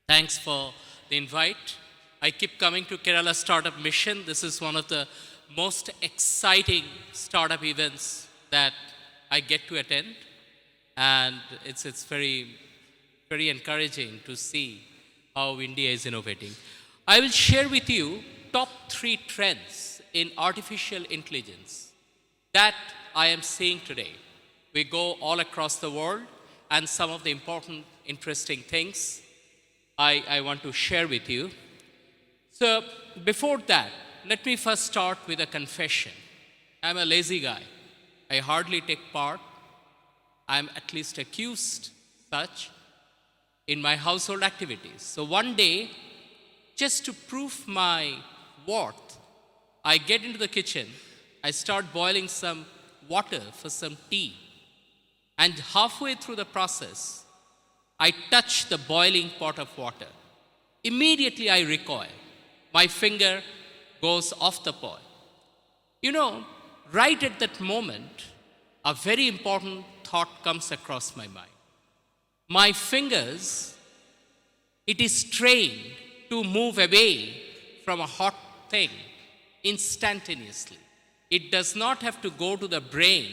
Thanks for the invite. I keep coming to Kerala Startup Mission. This is one of the most exciting startup events that I get to attend, and it's very encouraging to see how India is innovating. I will share with you top 3 trends in artificial intelligence that I am seeing today. We go all across the world, and some of the important, interesting things I want to share with you. So, before that, let me first start with a confession. I'm a lazy guy. I hardly take part. I'm at least accused such in my household activities. So, one day, just to prove my worth, I get into the kitchen, I start boiling some water for some tea, and halfway through the process, I touch the boiling pot of water. Immediately I recoil. My finger goes off the pot. You know, right at that moment, a very important thought comes across my mind. My fingers, it is trained to move away from a hot thing instantaneously. It does not have to go to the brain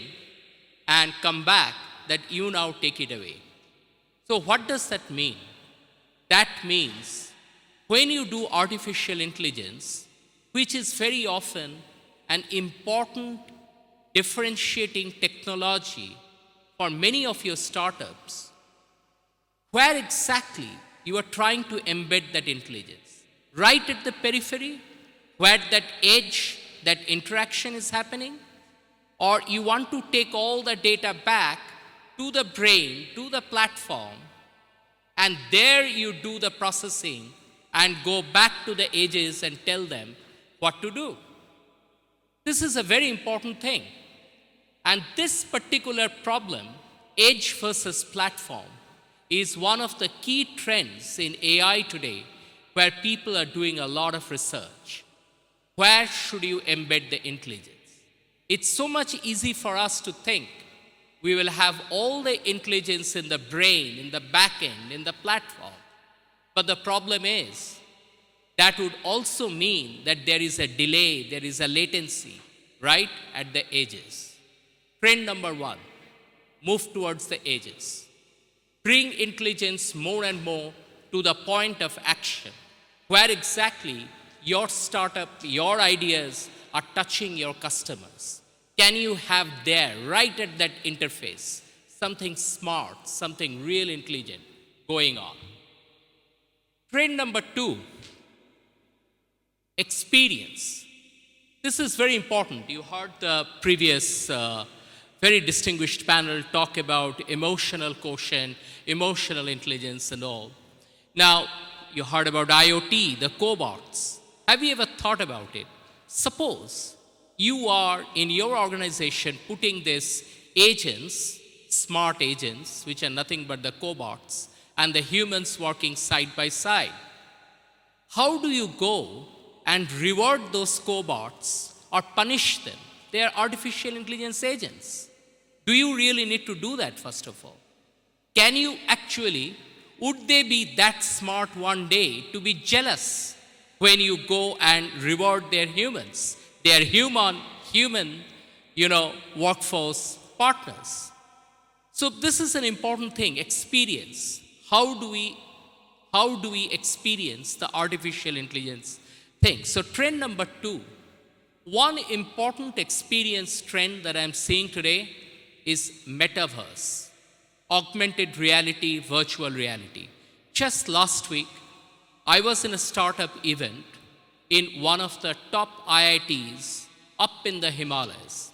and come back that you now take it away. So, what does that mean? That means when you do artificial intelligence, which is very often an important differentiating technology for many of your startups, where exactly you are trying to embed that intelligence? Right at the periphery, where that edge, that interaction is happening? Or you want to take all the data back to the brain, to the platform, and there you do the processing and go back to the edges and tell them what to do. This is a very important thing. And this particular problem, edge versus platform, is one of the key trends in AI today where people are doing a lot of research. Where should you embed the intelligence? It's so much easy for us to think we will have all the intelligence in the brain, in the back end, in the platform. But the problem is, that would also mean that there is a delay, there is a latency right at the edges. Trend number 1, move towards the edges. Bring intelligence more and more to the point of action, where exactly your startup, your ideas are touching your customers. Can you have there, right at that interface, something smart, something real intelligent going on? Trend number 2, experience. This is very important. You heard the previous very distinguished panel talk about emotional quotient, emotional intelligence and all. Now, you heard about IoT, the cobots. Have you ever thought about it? Suppose you are in your organization putting these agents, smart agents, which are nothing but the cobots, and the humans working side by side. How do you go and reward those cobots or punish them? They are artificial intelligence agents. Do you really need to do that, first of all? Can you actually, would they be that smart one day to be jealous when you go and reward their humans? They are human, workforce partners. So this is an important thing, experience. How do we experience the artificial intelligence thing? So trend number 2, one important experience trend that I'm seeing today is metaverse, augmented reality, virtual reality. Just last week, I was in a startup event in one of the top IITs up in the Himalayas.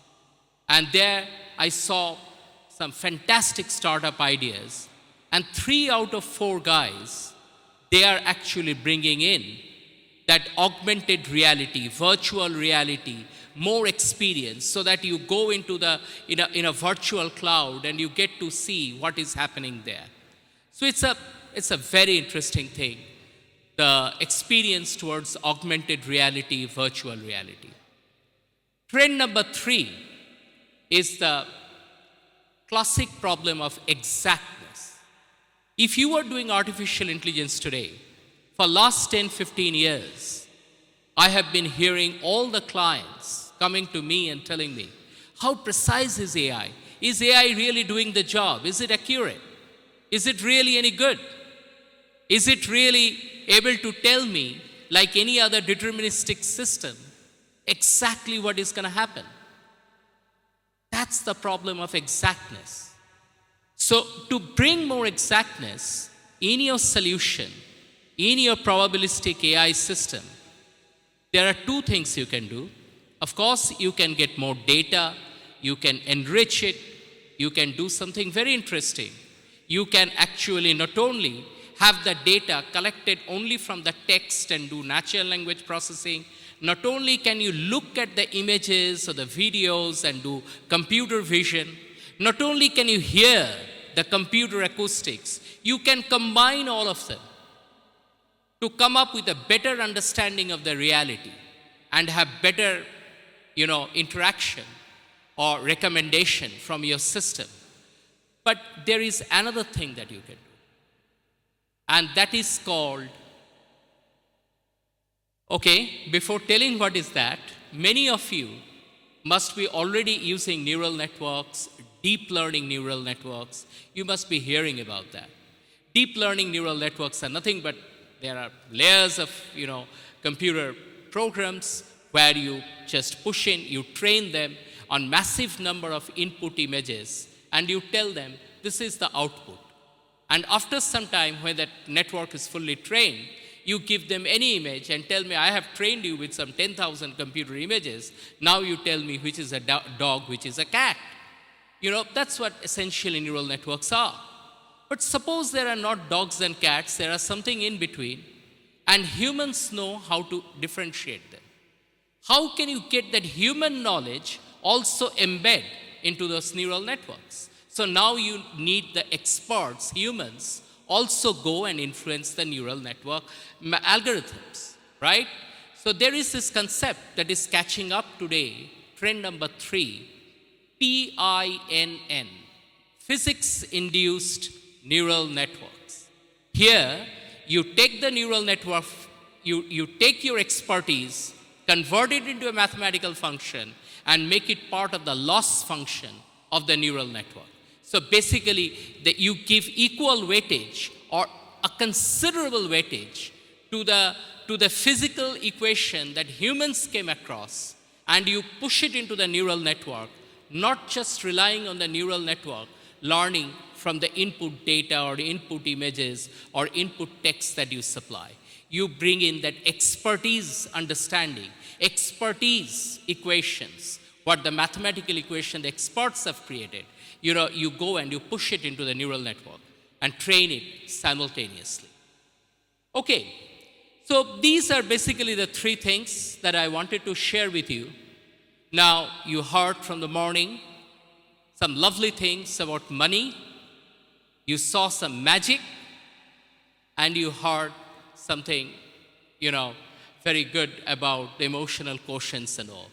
And there I saw some fantastic startup ideas. And 3 out of 4 guys, they are actually bringing in that augmented reality, virtual reality, more experience, so that you go into in a virtual cloud and you get to see what is happening there. So it's a very interesting thing, the experience towards augmented reality, virtual reality. Trend number 3 is the classic problem of exactness. If you are doing artificial intelligence today, For last 10, 15 years, I have been hearing all the clients coming to me and telling me, how precise is AI? Is AI really doing the job? Is it accurate? Is it really any good? Is it really able to tell me, like any other deterministic system, exactly what is going to happen? That's the problem of exactness. So, to bring more exactness in your solution, in your probabilistic AI system, there are two things you can do. Of course, you can get more data, you can enrich it, you can do something very interesting. You can actually not only have the data collected only from the text and do natural language processing, not only can you look at the images or the videos and do computer vision, not only can you hear the computer acoustics, you can combine all of them to come up with a better understanding of the reality and have better, interaction or recommendation from your system. But there is another thing that you can do, and that is called, before telling what is that, many of you must be already using neural networks, deep learning neural networks. You must be hearing about that. Deep learning neural networks are nothing but there are layers of, computer programs where you just push in, you train them on massive number of input images, and you tell them this is the output. And after some time, when that network is fully trained, you give them any image and tell me, I have trained you with some 10,000 computer images. Now you tell me which is a dog, which is a cat. That's what essentially neural networks are. But suppose there are not dogs and cats, there are something in between, and humans know how to differentiate them. How can you get that human knowledge also embed into those neural networks? So now you need the experts, humans, also go and influence the neural network algorithms, right? So there is this concept that is catching up today, trend number 3, PINN, physics-induced neural networks. Here, you take the neural network, you take your expertise, convert it into a mathematical function, and make it part of the loss function of the neural network. So basically, you give equal weightage or a considerable weightage to the physical equation that humans came across, and you push it into the neural network, not just relying on the neural network, learning from the input data or input images or input text that you supply. You bring in that expertise understanding, expertise equations, what the mathematical equation the experts have created. You go and you push it into the neural network and train it simultaneously. Okay, so these are basically the 3 things that I wanted to share with you. Now, you heard from the morning some lovely things about money. You saw some magic, and you heard something, very good about the emotional quotients and all.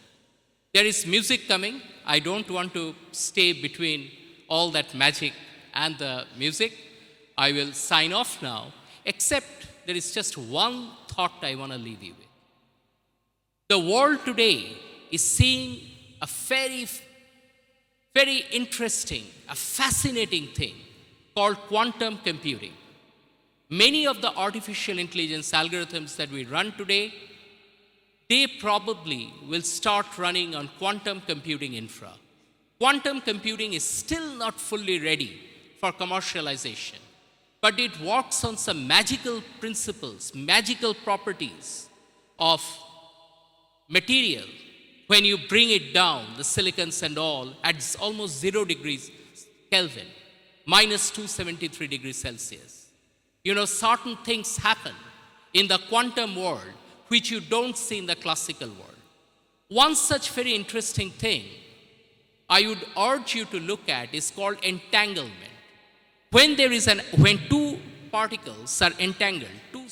There is music coming. I don't want to stay between all that magic and the music. I will sign off now, except there is just one thought I want to leave you with. The world today is seeing a very, very interesting, a fascinating thing called quantum computing. Many of the artificial intelligence algorithms that we run today, they probably will start running on quantum computing infra. Quantum computing is still not fully ready for commercialization, but it works on some magical principles, magical properties of material. When you bring it down, the silicons and all, at almost 0 degrees Kelvin, minus 273 degrees Celsius. Certain things happen in the quantum world which you don't see in the classical world. One such very interesting thing I would urge you to look at is called entanglement. When 2 particles are entangled, 2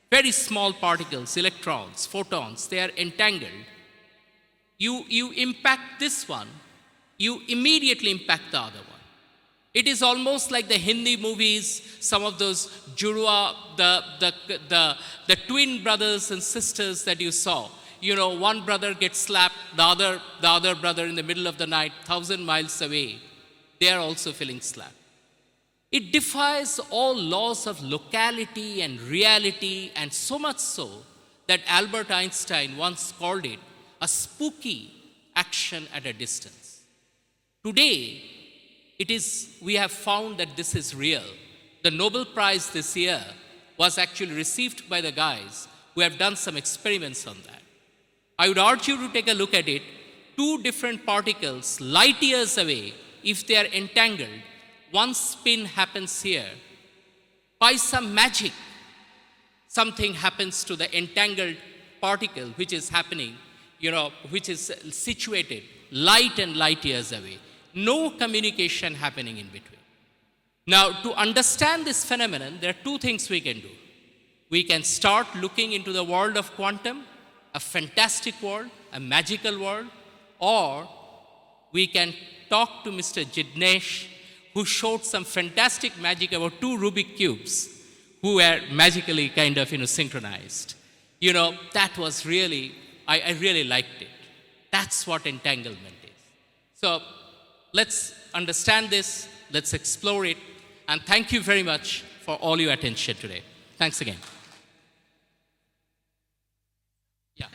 very small particles, electrons, photons, they are entangled. You impact this one, you immediately impact the other one. It is almost like the Hindi movies, some of those Jurua, the twin brothers and sisters that you saw. You know, one brother gets slapped, the other brother in the middle of the night, 1,000 miles away, they are also feeling slapped. It defies all laws of locality and reality, and so much so that Albert Einstein once called it a spooky action at a distance. Today, we have found that this is real. The Nobel Prize this year was actually received by the guys who have done some experiments on that. I would urge you to take a look at it. Two different particles, light years away, if they are entangled, one spin happens here. By some magic, something happens to the entangled particle which is happening, which is situated light and light years away. No communication happening in between. Now, to understand this phenomenon, there are two things we can do. We can start looking into the world of quantum, a fantastic world, a magical world, or we can talk to Mr. Jidnesh, who showed some fantastic magic about two Rubik cubes who were magically kind of synchronized. That was really, I really liked it. That's what entanglement is. So let's understand this, let's explore it, and thank you very much for all your attention today. Thanks again. Yeah.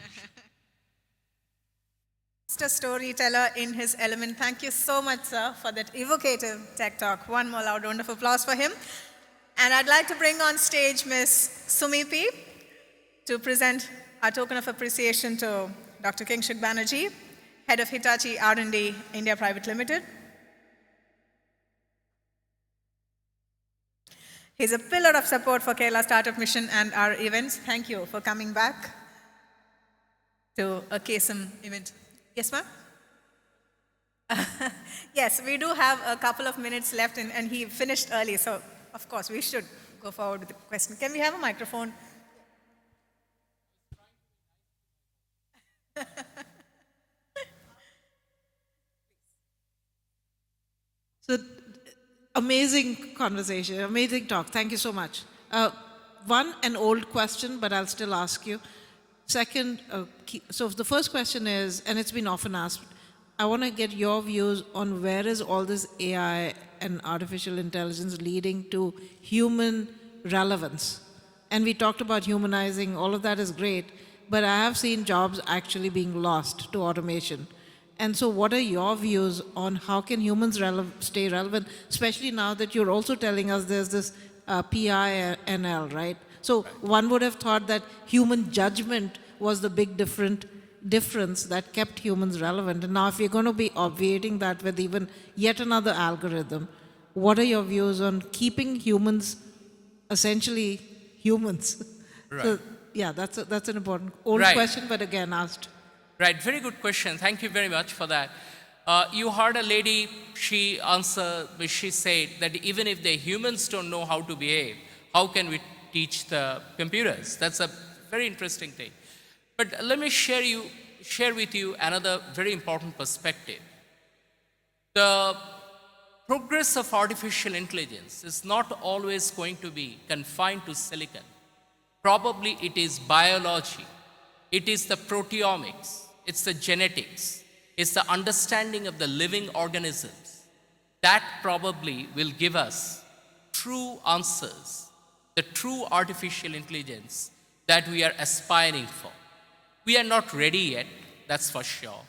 Mr. Storyteller in his element. Thank you so much, sir, for that evocative tech talk. One more loud round of applause for him. And I'd like to bring on stage Ms. Sumipi to present our token of appreciation to Dr. Kingshuk Banerjee, Head of Hitachi R&D India Private Limited. He's a pillar of support for Kerala Startup Mission and our events. Thank you for coming back to a KSM event. Yes, ma'am? Yes, we do have a couple of minutes left, and he finished early, so of course we should go forward with the question. Can we have a microphone? So, amazing conversation, amazing talk. Thank you so much. One, an old question, but I'll still ask you. Second, so the first question is, and it's been often asked, I want to get your views on where is all this AI and artificial intelligence leading to human relevance. And we talked about humanizing, all of that is great, but I have seen jobs actually being lost to automation. And so what are your views on how can humans stay relevant, especially now that you're also telling us there's this PINL, right? So one would have thought that human judgment was the big difference that kept humans relevant. And now if you're going to be obviating that with even yet another algorithm, what are your views on keeping humans essentially humans? Right. So, yeah, that's an important old question, but again asked. Right, very good question. Thank you very much for that. You heard a lady, she said that even if the humans don't know how to behave, how can we teach the computers? That's a very interesting thing. But let me share with you another very important perspective. The progress of artificial intelligence is not always going to be confined to silicon. Probably it is biology, it is the proteomics, it's the genetics, it's the understanding of the living organisms. That probably will give us true answers, the true artificial intelligence that we are aspiring for. We are not ready yet, that's for sure.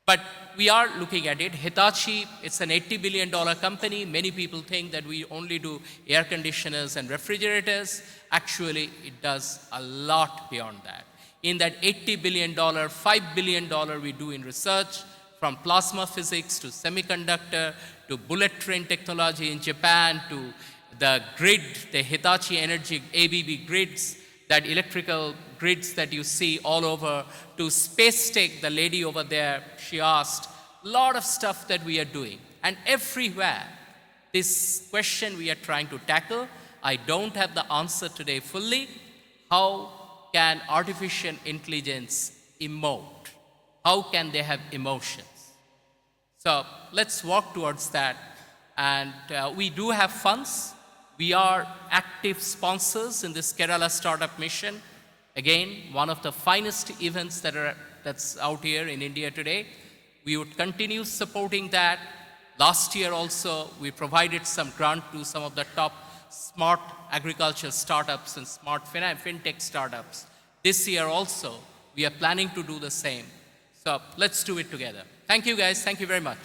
But we are looking at it. Hitachi, it's an $80 billion company. Many people think that we only do air conditioners and refrigerators. Actually, it does a lot beyond that. In that $80 billion, $5 billion we do in research, from plasma physics to semiconductor to bullet train technology in Japan to the grid, the Hitachi Energy ABB grids, that electrical grids that you see all over, to space tech, the lady over there, she asked, a lot of stuff that we are doing. And everywhere, this question we are trying to tackle, I don't have the answer today fully. How can artificial intelligence emote? How can they have emotions? So let's walk towards that. And we do have funds. We are active sponsors in this Kerala Startup Mission. Again, one of the finest events that's out here in India today. We would continue supporting that. Last year also, we provided some grant to some of the top smart agriculture startups and smart fintech startups. This year also, we are planning to do the same. So let's do it together. Thank you guys. Thank you very much.